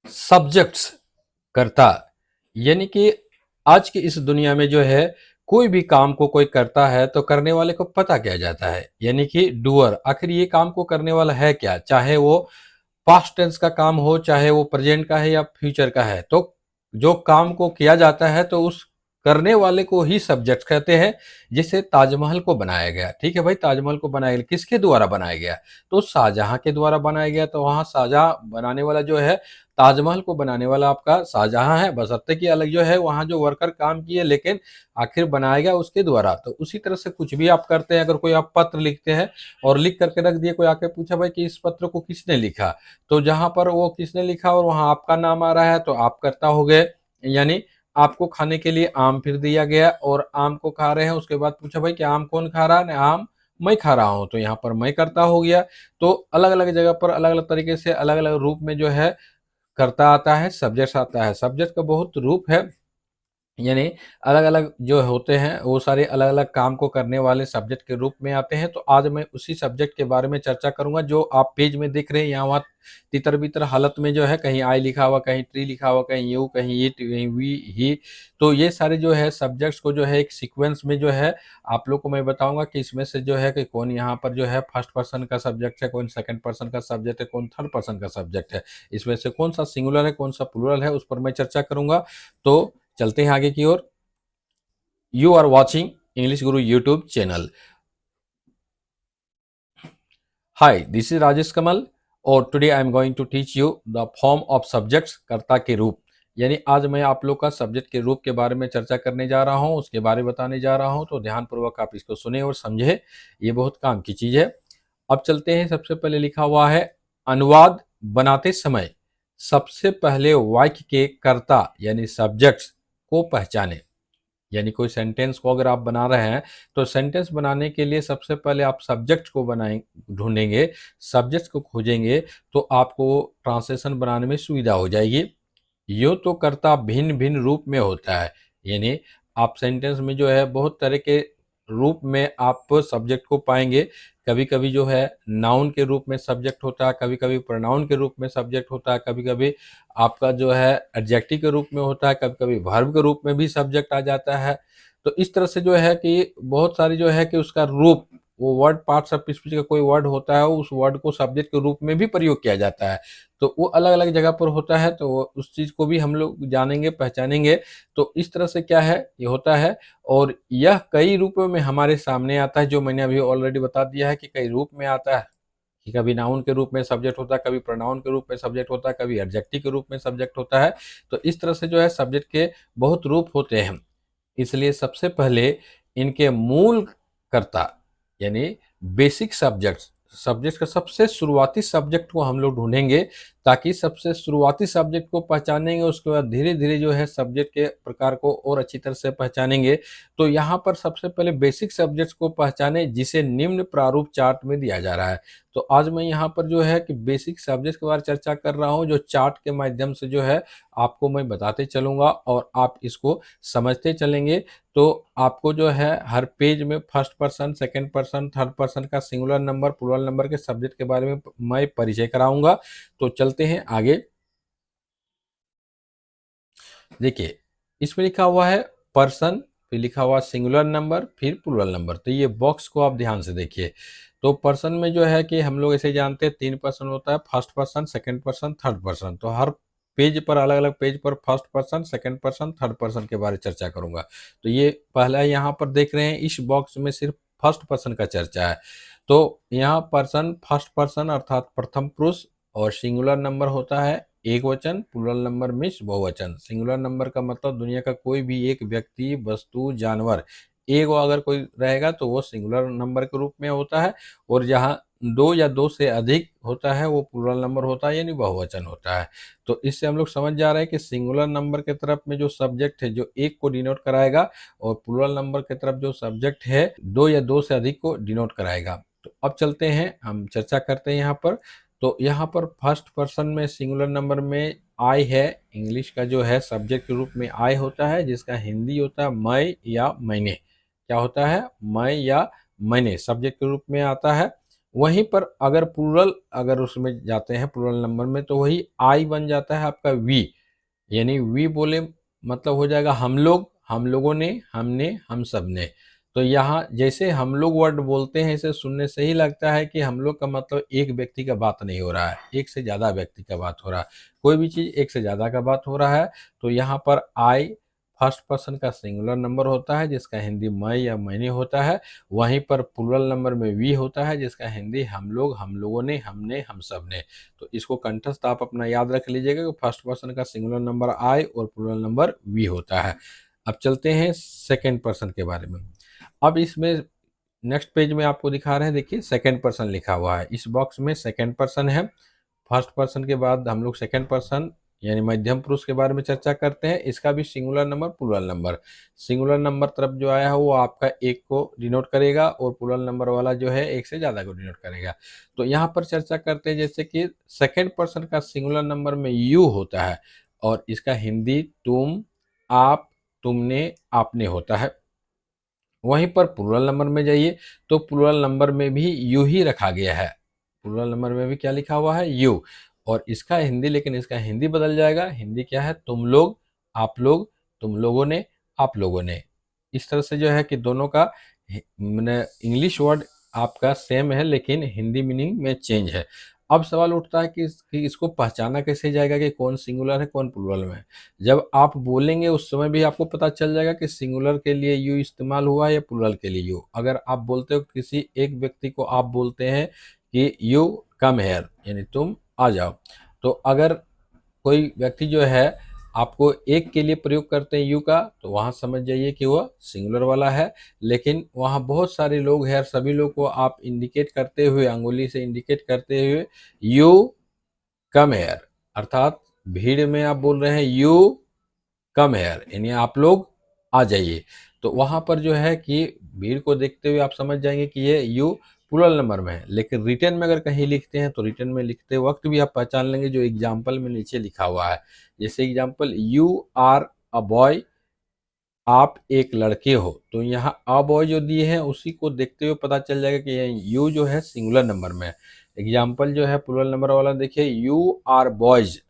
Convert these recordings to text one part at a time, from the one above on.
Subjects करता, यानी कि आज की इस दुनिया में जो है कोई भी काम को कोई करता है तो करने वाले को पता क्या जाता है, यानी कि डूअर। आखिर ये काम को करने वाला है क्या, चाहे वो पास्ट टेंस का काम हो, चाहे वो प्रेजेंट का है या फ्यूचर का है। तो जो काम को किया जाता है तो उस करने वाले को ही सब्जेक्ट कहते हैं। जिसे ताजमहल को बनाया गया, ठीक है भाई, ताजमहल को बनाया गया किसके द्वारा बनाया गया? तो शाहजहां के द्वारा बनाया गया। तो वहां शाहजहां बनाने वाला जो है, ताजमहल को बनाने वाला आपका शाहजहां है, बशर्ते कि अलग जो है वहां जो वर्कर काम किए, लेकिन आखिर बनाया गया उसके द्वारा। तो उसी तरह से कुछ भी आप करते हैं, अगर कोई आप पत्र लिखते हैं और लिख करके रख दिए, कोई आके पूछा भाई कि इस पत्र को किसने लिखा, तो जहां पर वो किसने लिखा और वहां आपका नाम आ रहा है तो आप करता हो गए। यानी आपको खाने के लिए आम फिर दिया गया और आम को खा रहे हैं, उसके बाद पूछा भाई कि आम कौन खा रहा है, आम मैं खा रहा हूं, तो यहाँ पर मैं करता हो गया। तो अलग अलग जगह पर अलग अलग तरीके से अलग अलग रूप में जो है करता आता है, सब्जेक्ट आता है। सब्जेक्ट का बहुत रूप है, यानी अलग अलग जो होते हैं वो सारे अलग अलग काम को करने वाले सब्जेक्ट के रूप में आते हैं। तो आज मैं उसी सब्जेक्ट के बारे में चर्चा करूंगा जो आप पेज में देख रहे हैं। यहाँ वहाँ तितर बितर हालत में जो है, कहीं आई लिखा हुआ, कहीं ट्री लिखा हुआ, कहीं यू, कहीं इट, कहीं वी, ही। तो ये सारे जो है सब्जेक्ट्स को जो है एक सीक्वेंस में जो है आप लोग को मैं बताऊंगा कि इसमें से जो है कि कौन यहाँ पर जो है फर्स्ट पर्सन का सब्जेक्ट है, कौन सेकंड पर्सन का सब्जेक्ट है, कौन थर्ड पर्सन का सब्जेक्ट है, इसमें से कौन सा सिंगुलर है, कौन सा प्लूरल है, उस पर मैं चर्चा करूंगा। तो चलते हैं आगे की ओर। You are watching English Guru YouTube channel. Hi, this is Rajesh Kamal और today I am going to teach you the form of subjects, कर्ता के रूप। यानी आज मैं आप लोग का सब्जेक्ट के रूप के बारे में चर्चा करने जा रहा हूँ, उसके बारे में बताने जा रहा हूँ। तो ध्यानपूर्वक आप इसको सुने और समझे, ये बहुत काम की चीज है। अब चलते हैं, सबसे पहले लिखा हुआ है अनुवाद बनाते समय सबसे पहले वाक्य के कर्ता यानी सब्जेक्ट्स को पहचाने। यानी कोई सेंटेंस को अगर आप बना रहे हैं तो सेंटेंस बनाने के लिए सबसे पहले आप सब्जेक्ट को बनाए ढूंढेंगे, सब्जेक्ट को खोजेंगे, तो आपको ट्रांसलेशन बनाने में सुविधा हो जाएगी। यूं तो कर्ता भिन्न भिन्न रूप में होता है, यानी आप सेंटेंस में जो है बहुत तरह के रूप में आप सब्जेक्ट को पाएंगे। कभी कभी जो है नाउन के रूप में सब्जेक्ट होता है, कभी कभी प्रोनाउन के रूप में सब्जेक्ट होता है, कभी कभी आपका जो है एडजेक्टिव के रूप में होता है, कभी कभी वर्ब के रूप में भी सब्जेक्ट आ जाता है। तो इस तरह से जो है कि बहुत सारी जो है कि उसका रूप, वो वर्ड पार्ट्स ऑफ स्पीच का कोई वर्ड होता है, उस वर्ड को सब्जेक्ट के रूप में भी प्रयोग किया जाता है। तो वो अलग अलग जगह पर होता है, तो उस चीज को भी हम लोग जानेंगे, पहचानेंगे। तो इस तरह से क्या है, ये होता है। और यह कई रूपों में हमारे सामने आता है, जो मैंने अभी ऑलरेडी बता दिया है कि कई रूप में आता है। कि कभी नाउन के रूप में सब्जेक्ट होता है, कभी प्रोनाउन के रूप में सब्जेक्ट होता है, कभी एडजेक्टिव के रूप में सब्जेक्ट होता है। तो इस तरह से जो है सब्जेक्ट के बहुत रूप होते हैं। इसलिए सबसे पहले इनके मूल कर्ता यानी बेसिक सब्जेक्ट्स, सब्जेक्ट का सबसे शुरुआती सब्जेक्ट को हम लोग ढूंढेंगे, ताकि सबसे शुरुआती सब्जेक्ट को पहचानेंगे, उसके बाद धीरे धीरे जो है सब्जेक्ट के प्रकार को और अच्छी तरह से पहचानेंगे। तो यहाँ पर सबसे पहले बेसिक सब्जेक्ट्स को पहचाने, जिसे निम्न प्रारूप चार्ट में दिया जा रहा है। तो आज मैं यहाँ पर जो है कि बेसिक सब्जेक्ट के बारे में चर्चा कर रहा हूँ, जो चार्ट के माध्यम से जो है आपको मैं बताते चलूंगा और आप इसको समझते चलेंगे। तो आपको जो है हर पेज में first person, second person, third person का सिंगुलर नंबर, प्लूरल नंबर के सब्जेक्ट के बारे में मैं परिचय कराऊंगा। तो चलते हैं आगे। देखिए, इसमें लिखा हुआ है पर्सन, फिर लिखा हुआ सिंगुलर नंबर, फिर प्लूरल नंबर। तो ये बॉक्स को आप ध्यान से देखिए। तो पर्सन में जो है कि हम लोग ऐसे जानते हैं 3 पर्सन होता है, first person, second person, third person. तो हर पेज पर, अलग अलग पेज पर first person, second person, third person के बारे में चर्चा करूंगा। तो ये पहला यहाँ पर देख रहे हैं, इस बॉक्स में सिर्फ फर्स्ट पर्सन का चर्चा है। तो यहाँ पर्सन फर्स्ट पर्सन अर्थात प्रथम पुरुष, और सिंगुलर नंबर होता है एक वचन, प्लूरल नंबर मीन्स बहुवचन। सिंगुलर नंबर का मतलब दुनिया का कोई भी एक व्यक्ति, वस्तु, जानवर, एक अगर कोई रहेगा तो वो सिंगुलर नंबर के रूप में होता है। और जहाँ दो या दो से अधिक होता है वो प्लूरल नंबर होता है, यानी बहुवचन होता है। तो इससे हम लोग समझ जा रहे हैं कि सिंगुलर नंबर की तरफ में जो सब्जेक्ट है जो एक को डिनोट कराएगा, और प्लूरल नंबर की तरफ जो सब्जेक्ट है दो या दो से अधिक को डिनोट कराएगा। तो अब चलते हैं, हम चर्चा करते हैं यहाँ पर। तो यहाँ पर फर्स्ट पर्सन में सिंगुलर नंबर में आई है। इंग्लिश का जो है सब्जेक्ट के रूप में आई होता है, जिसका हिंदी होता है मैं या मैंने। क्या होता है? मैं या मैंने सब्जेक्ट के रूप में आता है। वहीं पर अगर प्लूरल अगर उसमें जाते हैं प्लूरल नंबर में तो वही आई बन जाता है आपका वी, यानी वी बोले मतलब हो जाएगा हम लोग, हम लोगों ने, हमने, हम सब ने। तो यहाँ जैसे हम लोग वर्ड बोलते हैं इसे सुनने से ही लगता है कि हम लोग का मतलब एक व्यक्ति का बात नहीं हो रहा है, एक से ज़्यादा व्यक्ति का बात हो रहा है। कोई भी चीज़ एक से ज़्यादा का बात हो रहा है तो यहाँ पर आई फर्स्ट पर्सन का सिंगुलर नंबर होता है जिसका हिंदी मैं या मैंने होता है। वहीं पर प्लूरल नंबर में वी होता है जिसका हिंदी हम लोग, हम लोगों ने, हमने, हम सब ने। तो इसको कंठस्थ आप अपना याद रख लीजिएगा कि फर्स्ट पर्सन का सिंगुलर नंबर आई और प्लूरल नंबर वी होता है। अब चलते हैं सेकेंड पर्सन के बारे में। अब इसमें नेक्स्ट पेज में आपको दिखा रहे हैं, देखिए सेकेंड पर्सन लिखा हुआ है, इस बॉक्स में सेकेंड पर्सन है। फर्स्ट पर्सन के बाद हम लोग सेकेंड पर्सन यानी मध्यम पुरुष के बारे में चर्चा करते हैं। इसका भी singular number plural number, singular number तरफ जो आया है वो आपका एक को डिनोट करेगा और प्लूरल नंबर वाला जो है एक से ज़्यादा को डिनोट करेगा। तो यहाँ पर चर्चा करते हैं जैसे कि सेकेंड पर्सन का सिंगुलर नंबर में यू होता है और इसका हिंदी तुम, आप, तुमने, आपने होता है। वहीं पर प्लूरल नंबर में जाइए तो प्लूरल नंबर में भी यू ही रखा गया है, प्लूरल नंबर में भी क्या लिखा हुआ है यू, और इसका हिंदी, लेकिन इसका हिंदी बदल जाएगा। हिंदी क्या है, तुम लोग, आप लोग, तुम लोगों ने, आप लोगों ने। इस तरह से जो है कि दोनों का मैंने इंग्लिश वर्ड आपका सेम है लेकिन हिंदी मीनिंग में चेंज है। अब सवाल उठता है कि इसको पहचाना कैसे जाएगा कि कौन सिंगुलर है कौन प्लूरल में है। जब आप बोलेंगे उस समय भी आपको पता चल जाएगा कि सिंगुलर के लिए यू इस्तेमाल हुआ है या प्लूरल के लिए यू। अगर आप बोलते हो किसी एक व्यक्ति को आप बोलते हैं कि यू कम हेयर यानी तुम आ जाओ, तो अगर कोई व्यक्ति जो है आपको एक के लिए प्रयोग करते हैं यू का तो वहां समझ जाइए कि वह सिंगुलर वाला है। लेकिन वहां बहुत सारे लोग हैं, सभी लोग को आप इंडिकेट करते हुए अंगुली से इंडिकेट करते हुए यू कम हेयर, अर्थात भीड़ में आप बोल रहे हैं यू कम हेयर यानी आप लोग आ जाइए। तो वहां पर जो है कि भीड़ को देखते हुए आप समझ जाएंगे कि ये यू प्लूरल नंबर में है। लेकिन रिटर्न में अगर कहीं लिखते हैं तो रिटर्न में लिखते वक्त भी आप पहचान लेंगे जो एग्जाम्पल में नीचे लिखा हुआ है। जैसे example you are a boy, आप एक लड़के हो, तो यहाँ अ बॉय जो दिए हैं उसी को देखते हुए पता चल जाएगा कि यू जो है सिंगुलर नंबर में है। एग्जाम्पल जो है प्लूरल नंबर वाला देखिए यू आर बॉयज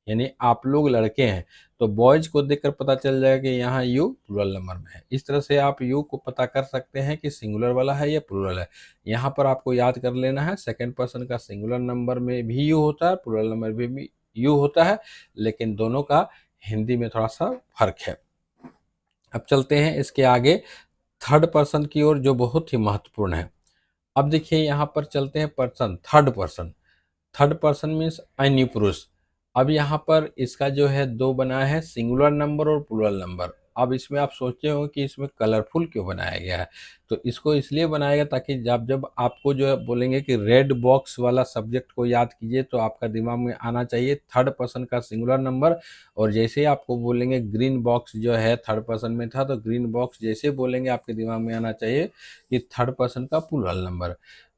यानी आप लोग लड़के हैं, तो बॉयज को देखकर पता चल जाएगा कि यहाँ यू प्लूरल नंबर में है। इस तरह से आप यू को पता कर सकते हैं कि सिंगुलर वाला है या प्लूरल है। यहाँ पर आपको याद कर लेना है सेकंड पर्सन का सिंगुलर नंबर में भी यू होता है, प्लूरल नंबर में भी यू होता है, लेकिन दोनों का हिंदी में थोड़ा सा फर्क है। अब चलते हैं इसके आगे थर्ड पर्सन की ओर जो बहुत ही महत्वपूर्ण है। अब देखिए यहाँ पर चलते हैं person third person. Third person means अन्य पुरुष। अब यहाँ पर इसका जो है दो बना है सिंगुलर नंबर और प्लूरल नंबर। अब इसमें आप सोचते हो कि इसमें कलरफुल क्यों बनाया गया है, तो इसको इसलिए बनाया गया ताकि जब जब आपको जो है बोलेंगे कि रेड बॉक्स वाला सब्जेक्ट को याद कीजिए तो आपका दिमाग में आना चाहिए थर्ड पर्सन का सिंगुलर नंबर, और जैसे ही आपको बोलेंगे ग्रीन बॉक्स जो है थर्ड पर्सन में था तो ग्रीन बॉक्स जैसे बोलेंगे आपके दिमाग में आना चाहिए कि थर्ड पर्सन का प्लूरल नंबर।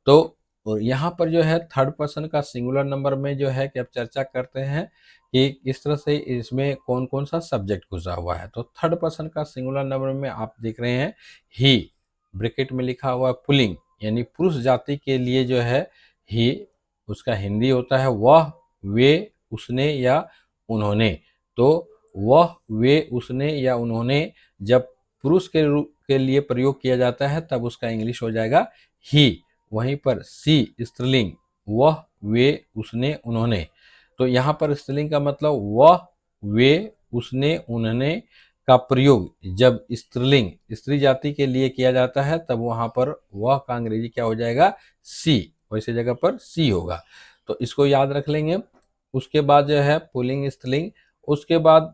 तो और यहाँ पर जो है थर्ड पर्सन का सिंगुलर नंबर में जो है कि अब चर्चा करते हैं कि किस तरह से इसमें कौन कौन सा सब्जेक्ट घुसा हुआ है। तो थर्ड पर्सन का सिंगुलर नंबर में आप देख रहे हैं ही, ब्रैकेट में लिखा हुआ है पुल्लिंग यानी पुरुष जाति के लिए जो है ही, उसका हिंदी होता है वह, वे, उसने या उन्होंने। तो वह, वे, उसने या उन्होंने जब पुरुष के रूप के लिए प्रयोग किया जाता है तब उसका इंग्लिश हो जाएगा ही। वहीं पर सी स्त्रीलिंग, वह, वे, उसने, उन्होंने। तो यहाँ पर स्त्रीलिंग का मतलब वह, वे, उसने, उन्होंने का प्रयोग जब स्त्रीलिंग स्त्री जाति के लिए किया जाता है तब वहां पर वह का अंग्रेजी क्या हो जाएगा सी, वैसे जगह पर सी होगा। तो इसको याद रख लेंगे। उसके बाद जो है पुल्लिंग स्त्रीलिंग, उसके बाद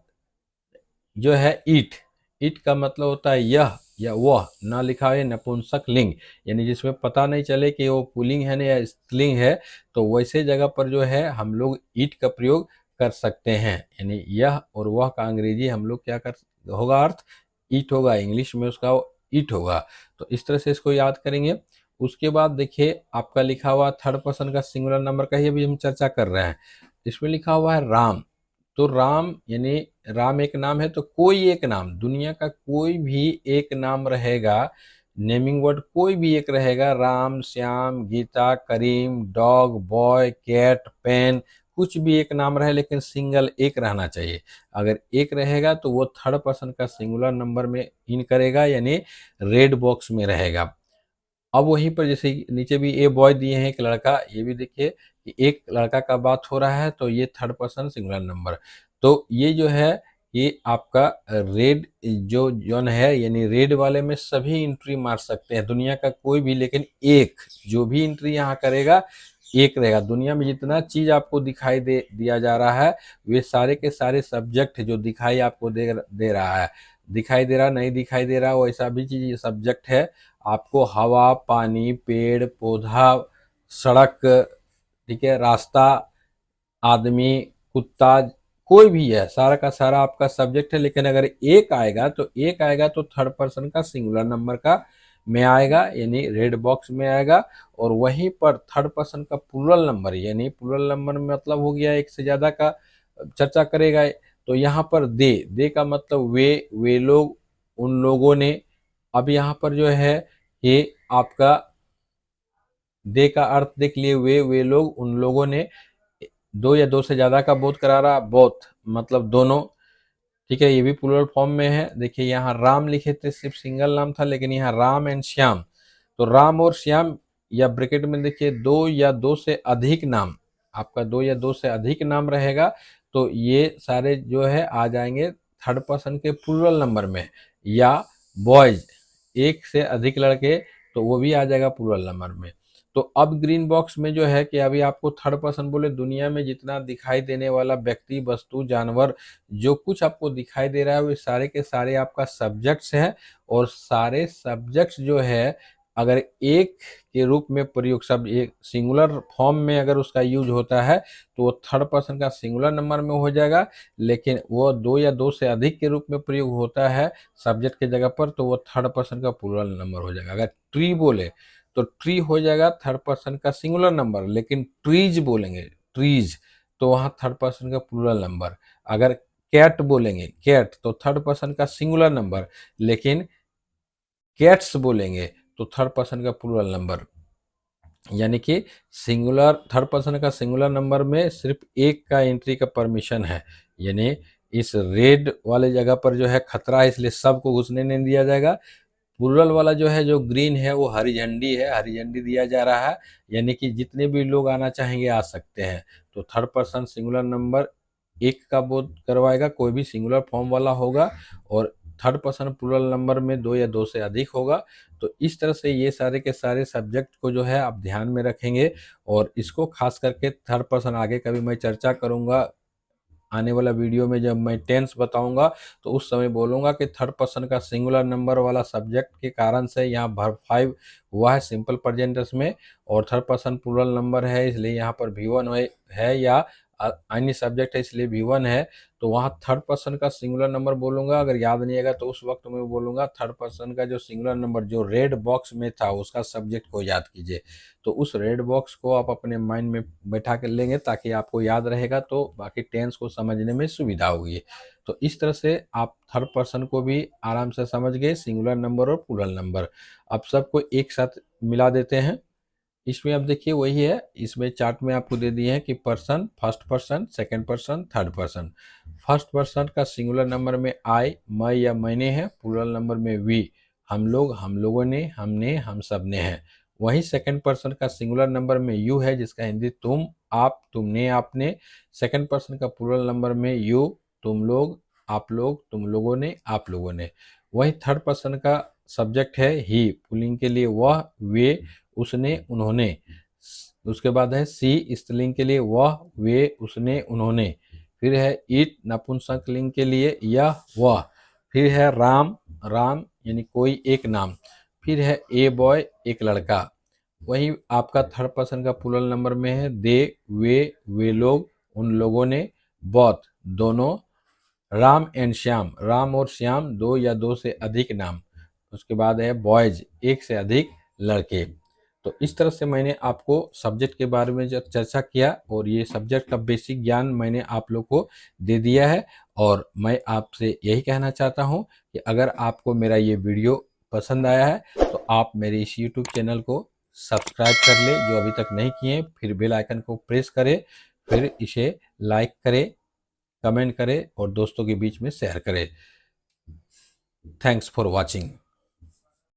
जो है ईट, ईट का मतलब होता है यह या वह, ना लिखा है नपुंसक लिंग यानी जिसमें पता नहीं चले कि वो पुल्लिंग है ना या स्त्रीलिंग है, तो वैसे जगह पर जो है हम लोग ईट का प्रयोग कर सकते हैं। यानी यह और वह का अंग्रेजी हम लोग क्या कर होगा अर्थ ईट होगा, इंग्लिश में उसका ईट होगा। तो इस तरह से इसको याद करेंगे। उसके बाद देखिए आपका लिखा हुआ थर्ड पर्सन का सिंगुलर नंबर का ही अभी हम चर्चा कर रहे हैं। इसमें लिखा हुआ है राम। तो राम यानी राम एक नाम है तो कोई एक नाम, दुनिया का कोई भी एक नाम रहेगा नेमिंग वर्ड कोई भी एक रहेगा, राम, श्याम, गीता, करीम, डॉग, बॉय, कैट, पेन, कुछ भी एक नाम रहे लेकिन सिंगल एक रहना चाहिए। अगर एक रहेगा तो वो थर्ड पर्सन का सिंगुलर नंबर में इन करेगा, यानी रेड बॉक्स में रहेगा। अब वहीं पर जैसे नीचे भी ए बॉय दिए हैं, एक लड़का, ये भी देखिए कि एक लड़का का बात हो रहा है तो ये थर्ड पर्सन सिंगुलर नंबर। तो ये जो है ये आपका रेड जो जोन है, यानी रेड वाले में सभी एंट्री मार सकते हैं दुनिया का कोई भी, लेकिन एक जो भी एंट्री यहाँ करेगा एक रहेगा। दुनिया में जितना चीज आपको दिखाई दे दिया जा रहा है वे सारे के सारे सब्जेक्ट जो दिखाई आपको दे रहा है, दिखाई दे रहा नहीं दिखाई दे रहा वैसा भी चीज सब्जेक्ट है। आपको हवा, पानी, पेड़ पौधा, सड़क, ठीक है, रास्ता, आदमी, कुत्ता, कोई भी है, सारा का सारा आपका सब्जेक्ट है। लेकिन अगर एक आएगा तो एक आएगा तो थर्ड पर्सन का सिंगुलर नंबर का में आएगा, यानी रेड बॉक्स में आएगा। और वहीं पर थर्ड पर्सन का प्लूरल नंबर, यानी प्लूरल नंबर में मतलब हो गया एक से ज्यादा का चर्चा करेगा। तो यहाँ पर दे का मतलब वे लोग, उन लोगों ने। अब यहाँ पर जो है ये आपका दे का अर्थ देख लिए, वे लोग, उन लोगों ने। दो या दो से ज्यादा का बोध करा रहा, बोथ मतलब दोनों, ठीक है, ये भी प्लूरल फॉर्म में है। देखिए यहाँ राम लिखे थे, सिर्फ सिंगल नाम था, लेकिन यहाँ राम एंड श्याम, तो राम और श्याम, या ब्रैकेट में देखिए दो या दो से अधिक नाम, आपका दो या दो से अधिक नाम रहेगा तो ये सारे जो है आ जाएंगे थर्ड पर्सन के प्लूरल नंबर में। या बॉयज, एक से अधिक लड़के, तो वो भी आ जाएगा प्लूरल नंबर में। तो अब ग्रीन बॉक्स में जो है कि अभी आपको थर्ड पर्सन बोले, दुनिया में जितना दिखाई देने वाला व्यक्ति, वस्तु, जानवर, जो कुछ आपको दिखाई दे रहा है वे सारे के सारे आपका सब्जेक्ट्स हैं। और सारे सब्जेक्ट्स जो है अगर एक के रूप में प्रयोग, सब एक सिंगुलर फॉर्म में अगर उसका यूज होता है तो वो थर्ड पर्सन का सिंगुलर नंबर में हो जाएगा। लेकिन वो दो या दो से अधिक के रूप में प्रयोग होता है सब्जेक्ट के जगह पर तो वो थर्ड पर्सन का प्लूरल नंबर हो जाएगा। अगर ट्री बोले तो ट्री हो जाएगा थर्ड पर्सन का सिंगुलर नंबर, लेकिन ट्रीज बोलेंगे, ट्रीज, तो वहाँ थर्ड पर्सन का प्लूरल नंबर। अगर कैट बोलेंगे, कैट, तो थर्ड पर्सन का सिंगुलर नंबर, लेकिन कैट्स बोलेंगे तो थर्ड पर्सन का प्लूरल नंबर। यानी कि सिंगुलर थर्ड पर्सन का सिंगुलर नंबर में सिर्फ एक का एंट्री का परमिशन है, यानी इस रेड वाले जगह पर जो है खतरा है, इसलिए सबको घुसने नहीं दिया जाएगा। प्लूरल वाला जो है, जो ग्रीन है, वो हरी झंडी है, हरी झंडी दिया जा रहा है, यानी कि जितने भी लोग आना चाहेंगे आ सकते हैं। तो थर्ड पर्सन सिंगुलर नंबर एक का बोध करवाएगा, कोई भी सिंगुलर फॉर्म वाला होगा, और थर्ड पर्सन प्लूरल नंबर में दो या दो से अधिक होगा। तो इस तरह से ये सारे के सारे सब्जेक्ट को जो है आप ध्यान में रखेंगे। और इसको खास करके थर्ड पर्सन आगे कभी मैं चर्चा करूंगा, आने वाला वीडियो में जब मैं टेंस बताऊंगा तो उस समय बोलूंगा कि थर्ड पर्सन का सिंगुलर नंबर वाला सब्जेक्ट के कारण से यहाँ वर्ब 5 हुआ है सिंपल प्रेजेंट टेंस में, और थर्ड पर्सन प्लूरल नंबर है इसलिए यहाँ पर V1 है, या अन्य सब्जेक्ट है इसलिए V1 है। तो वहाँ थर्ड पर्सन का सिंगुलर नंबर बोलूंगा, अगर याद नहीं आएगा तो उस वक्त मैं बोलूंगा थर्ड पर्सन का जो सिंगुलर नंबर जो रेड बॉक्स में था उसका सब्जेक्ट को याद कीजिए। तो उस रेड बॉक्स को आप अपने माइंड में बैठा कर लेंगे ताकि आपको याद रहेगा, तो बाकी टेंस को समझने में सुविधा होगी। तो इस तरह से आप थर्ड पर्सन को भी आराम से समझ गए, सिंगुलर नंबर और प्लूरल नंबर। अब सबको एक साथ मिला देते हैं। इसमें अब देखिए वही है, इसमें चार्ट में आपको दे दिए हैं कि person, first person, second person, third person. First person का सिंगुलर नंबर में आई, मैं या मैंने है, प्लूरल नंबर में वी, हम लोग, हम लोगों ने, हमने, हम सब ने है। वहीं सेकंड पर्सन का सिंगुलर नंबर में यू है, जिसका हिंदी तुम, आप, तुमने, आपने। सेकंड पर्सन का प्लूरल नंबर में यू, तुम लोग, आप लोग, तुम लोगों ने, आप लोगों ने। वहीं थर्ड पर्सन का सब्जेक्ट है ही, पुल्लिंग के लिए वह, वे, उसने, उन्होंने। उसके बाद है सी, स्त्रीलिंग के लिए वह, वे, उसने, उन्होंने। फिर है इट, नपुंसकलिंग के लिए यह, वह। फिर है राम, राम यानी कोई एक नाम। फिर है ए बॉय, एक लड़का। वहीं आपका थर्ड पर्सन का प्लूरल नंबर में है दे, वे लोग, उन लोगों ने, बोथ, दोनों। राम एंड श्याम, राम और श्याम, दो या दो से अधिक नाम। उसके बाद है बॉयज, एक से अधिक लड़के। तो इस तरह से मैंने आपको सब्जेक्ट के बारे में जब चर्चा किया, और ये सब्जेक्ट का बेसिक ज्ञान मैंने आप लोग को दे दिया है। और मैं आपसे यही कहना चाहता हूँ कि अगर आपको मेरा ये वीडियो पसंद आया है तो आप मेरे इस यूट्यूब चैनल को सब्सक्राइब कर ले जो अभी तक नहीं किए, फिर बेल आइकन को प्रेस करें, फिर इसे लाइक करें, कमेंट करें और दोस्तों के बीच में शेयर करें। Thanks for watching.